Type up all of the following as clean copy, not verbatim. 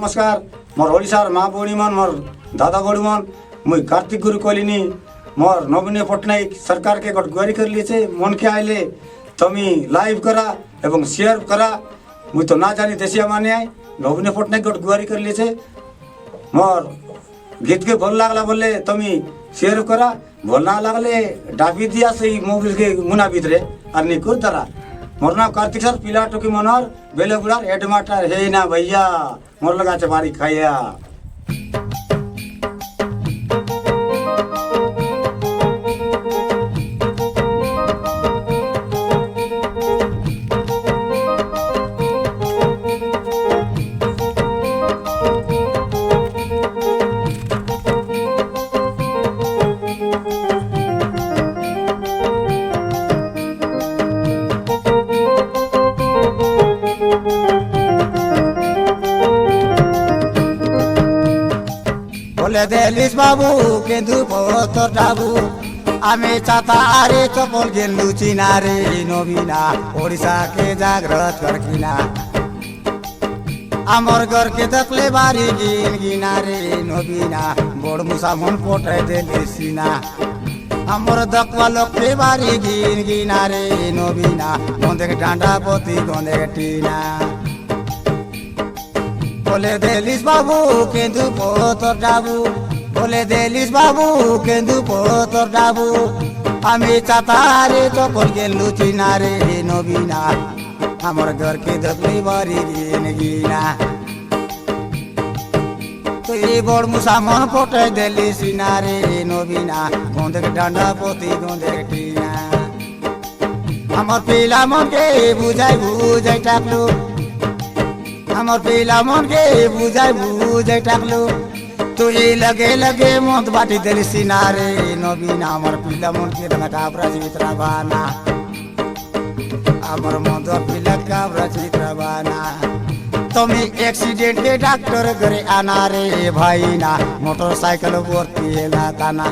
नमस्कार मोर ओडिशार माँ बड़ी मन मोर दादा बड़ी मन मुई कार्तिक गुरु कहलिनी मोर नवीन पट्टनायक सरकार के गट गुहारी कर लिए मन के आइले तमी लाइव करा एवं शेयर करा मुई तो ना जानी देशिया माने आए नवीन पट्टनायक गट गुहारी कर लिए मोर गीत के भल लागला बोले तमी शेयर करा भल ना लागले डाबी दिया से मोबाइल के मुना भीतरे और निकुर दरा मोर नाम कार्तिक सर पिला टोकी मनोहर बेलेगुड़ार हेडमास्टर हे ना भैया मोर लगा चपारी खाइया बोले देलिस बाबू केंदु पोतर डाबू आमे चाता आरे चपल गेलु चिना रे नवीना ओडिशा के जागृत करकिना आमर घर के दखले बारी गिन गिना रे नवीना बोड़ मुसा मन पोटे देलिसिना आमर दकवा लोक के बारी गिन गिना रे नवीना गोंदे के डांडा पोती गोंदे के टीना बोले देलिस बाबू केंदु पोतर डाबू बोले देलिस बाबू केंदु पोतर डाबू आमी चातारे चपल गेलु चिना रे नवीना हमर घर के दखली बारी गिन गिना तो ये बड़ मुसा मन पोटे देली सिना रे नवीना गोंदे के डांडा पोती गोंदे के टीना हमर पीला मन के बुझाई टाकलू हमर पीला मन के बुझाई टाकलू तू ये लगे लगे मत बाटी देली सिना रे नवीना हमर पीला मन के रंगा काबरा चित्रा बाना हमर मन तो पीला काबरा चित्रा बाना तुम एक्सीडेंट के डॉक्टर करे आना रे भाई ना मोटरसाइकिल भर्ती हेला ताना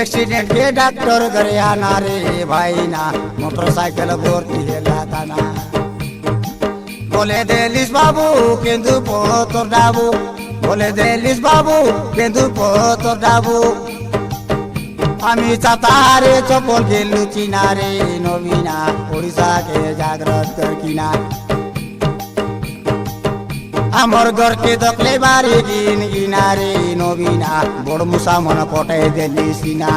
एक्सीडेंट के डॉक्टर करे आना रे भाई ना मोटरसाइकिल भर्ती हेला ताना बोले देलिस बाबू केंदु पोतर डाबू बोले देलिस बाबू केंदु पोतर डाबू आमी चातारे चपल गेलु चिना रे नवीना ओडिशा के जागृत करकिना आमर घर के दखले बारी गिन गिना रे नवीना बड़ मुसा मन पटे देली सिना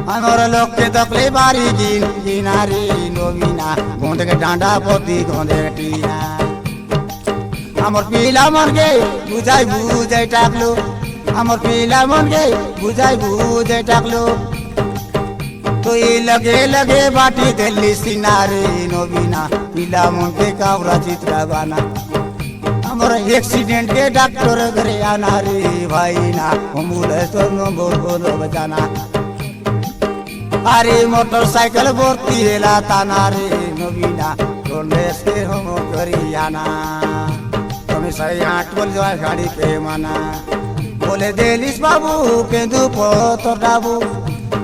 हमर लोक के दखले बारी गिन गिना रे नवीना गोंदे के डांडा पोती गोंदे के टीना हमर पीला मन के बुझाई टाकलू हमर पीला मन के बुझाई टाकलू तो ये लगे लगे बाटी देली सिना रे नवीना पीला मन के कावरा चित्रा बाना हमर एक्सीडेंट के डॉक्टर घरे आना रे भाई ना एम्बुलेंस नंबर बोलो बजाना अरे मोटरसाइकिल भर्ती हेला ताना रे नवीना गोंडे से हम करियाना तुम सही आठ बोल जाए गाड़ी के माना बोले देलिस बाबू केंदु पोतर डाबू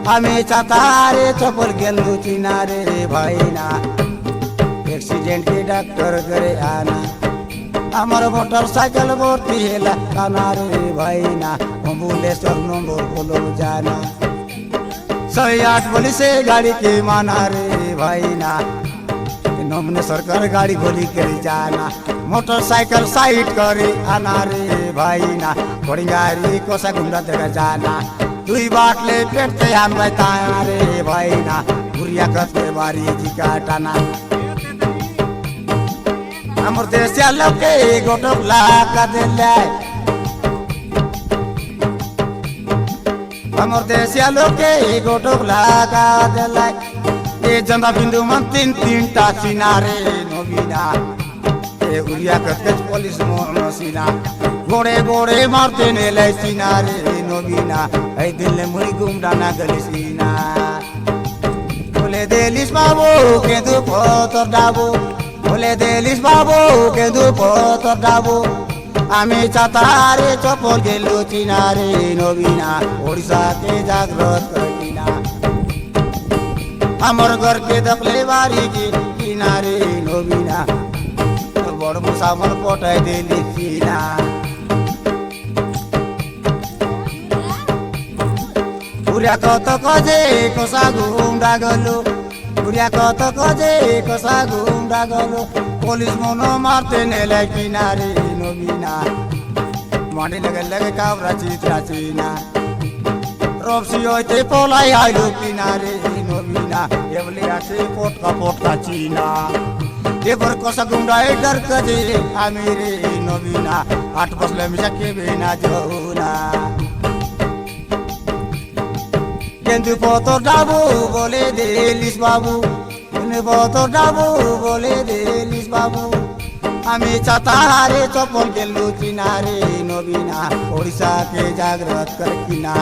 हमें चातारे चपल गेलु चिना रे भाई ना एक्सीडेंट के डॉक्टर करे आना हमर मोटरसाइकिल भर्ती हेला ताना रे भाई ना एम्बुलेंस नंबर बोलो जाना 108 बोली से गाड़ी के माना रे भाई ना नमने सरकार गाड़ी गोली कर जाना मोटरसाइकिल साइड करे आना रे भाई ना बड़ी गाड़ी कोसा गुंडा देगा जाना दुई बाट ले पेटते हम बताया रे भाई ना बुरिया करते बारी जी काटाना हमर देशिया लोग के गोटला का देले हमर देशिया लोग के गोटला का देले ए जंदा बिंदु मन तीन तीन टा सीना रे नवीना ए उरिया करते पुलिस मोर सीना गोड़े गोड़े मारते ने ले सीना रे नवीना ए दिल ने मुड़ी गुमडाना गली सीना बोले देलिस बाबू केंदु पोतर डाबू बोले देलिस बाबू केंदु पोतर डाबू आमी चातारे चपल गेलु चिना रे नवीना ओडिशा के जागृत करकिना हमर घर के दखले बारी किनारे नवीना সামল পটাই দিলি কিনা বুড়িয়া কত কজে কষা ঘুমরা গেল বুড়িয়া কত কজে কষা ঘুমরা গেল পুলিশ মনো মারতে নেলে কিনারে নবীনা মাটি লেগে লেগে কাবরা চিত্রা চিনা রবসি হইতে পলাই আইলো কিনারে নবীনা এবলি আছে পটকা পটকা চিনা এবার কষা ঘুমরা ডর কজে আমি রে নবীনা 8 বছলে মিশা কেবে না যৌনা কিন্তু পতর ডাবু বলে দিলিস বাবু পতর ডাবু বলে দিলিস বাবু আমি চাতারে চপল গেলু কিনারে নবীনা ওড়িশা কে জাগ্রত কর কিনা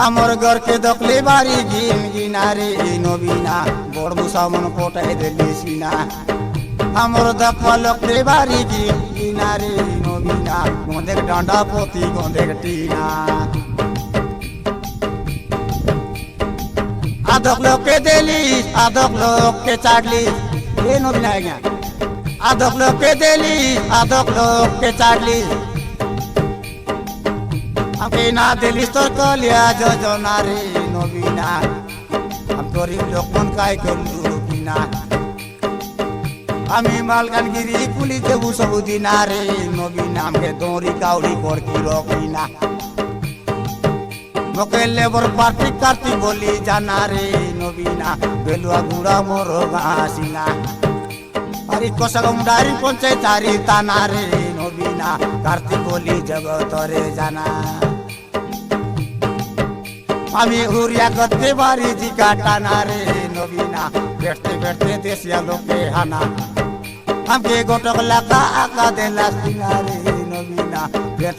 আমার ঘর কে দখলে বাড়ি গিন গিনারে নবীনা বড় মুসামন পটাই দিলিস কিনা আমার দখল লোকরে বাড়ি গিন গিনারে নবীনা গন্ধের ডান্ডা পতি গন্ধের টিনা আদক লোককে দিলিস আদক লোককে চাটলিস এ নবীনা আজ্ঞা আদক লোককে দিলিস আদক লোককে চাটলিস আমি না দিলিস তোর কলিয়া যোজনা রে নবীনা আমি গরিব লোক মন কাই করলু কিনা আমি মালকানগিরি পুলিশ দেবু সবুদিনা রে নবীনা আমাকে দৌড়ি কাউড়ি কর কি রকিনা মোকে লেবর পার্টি কার্তি বলি জানা রে নবীনা বেলুয়া গুড়া মোর গাছিনা আরে কষাগম ডারি পঞ্চায়েতারি তানা রে নবীনা কার্তি বলি জগতরে জানা আমি হুরিয়া করতে বাড়ি জিকা টানা রে নবীনা বেটতে বেটতে দেশিয়া লোকে হানা আমাকে গোটক লাকা আকা দেলা সিনা রে নবীনা বেট